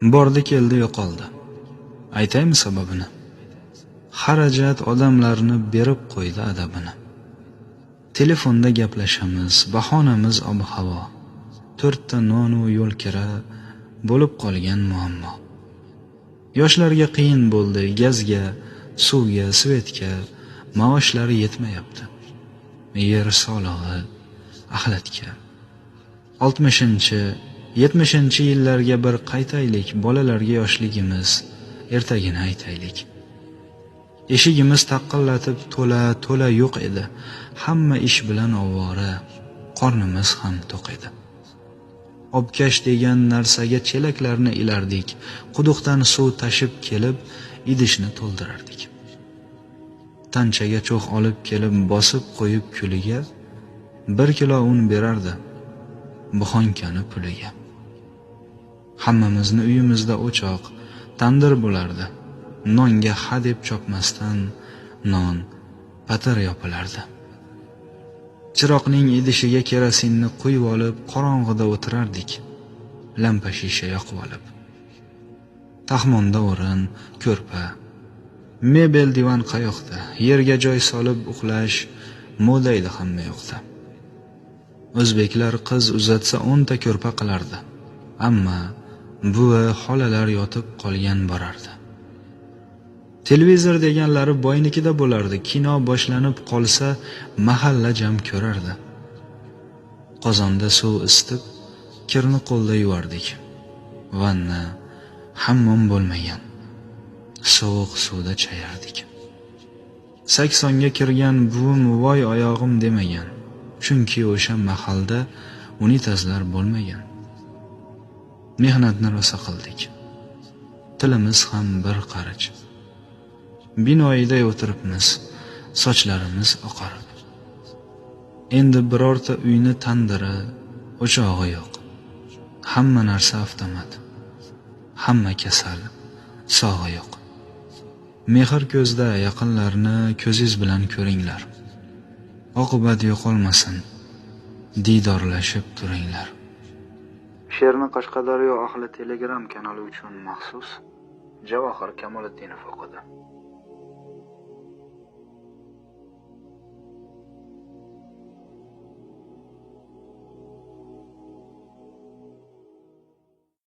Bordi keldi yo'qoldi. Aytaymi sababini? Xarajat odamlarni berib qo'ydi adabini. Telefonda gaplashamiz, bahonamiz ob-havo. 4 ta non u yo'l kira bo'lib qolgan muammo. Yoshlarga qiyin bo'ldi gazga, suvga, svetga, maoshlari yetmayapti. Yer solig'i, axlatga. 60-70 yillarga bir qaytaylik, bolalarga yoshligimiz, ertagini aytaylik. Eshigimiz taqillatib to'la yo'q edi. Hamma ish bilan ovora, qornimiz ham to'q edi. Obkash degan narsaga chelaklarni ilardik. Quduqdan suv tashib kelib, idishni to'ldirardik. Tanchaga cho'g' olib kelib bosib qo'yib kuliga 1 kilo un berardi. Buxonkani puliga. Hammamizni uyimizda o'choq, tandir bo'lardi. Nonga ha deb chopmasdan non patir yopilardi. Chiroqning idishiga kerosinni quyib olib, qorong'ida o'tirardik, lampa shisha yoqib olib. Taxmonda o'rin, ko'rpa, mebel divan qayoqda, yerga joy solib uxlash moda edi hamma yoqda. O'zbeklar qiz uzatsa 10 ta ko'rpa qilardi. Ammo buvi, xolalar yotib qolgan borardi. Televizor deganlari boynikida bo'lardi. Kino boshlanib qolsa, mahalla jam ko'rardi. Qozonda suv isitib, kirni qo'lda yuvardik. Vanna, hammom bo'lmagan. Sovuq suvda chayardik. 80ga kirgan buvim voy oyog'im demagan. Chunki o'sha mahalda unitazlar bo'lmagan. Mehnatni rosa qildik. Tilimiz ham bir qarich. Binoyida o'tiribmiz, sochlarimiz oqarib. Endi birorta uyni tandiri, o'chog'i yo'q. Hamma narsa avtomat. Hamma kasal, sog'i yo'q. Mehr ko'zda, yaqinlarni ko'zingiz bilan ko'ringlar. Oqibat yo'qolmasin, diydorlashib turinglar. She'rni Qashqadaryo ahli Telegram kanali uchun maxsus Javohir Kamoliddinov o'qidi.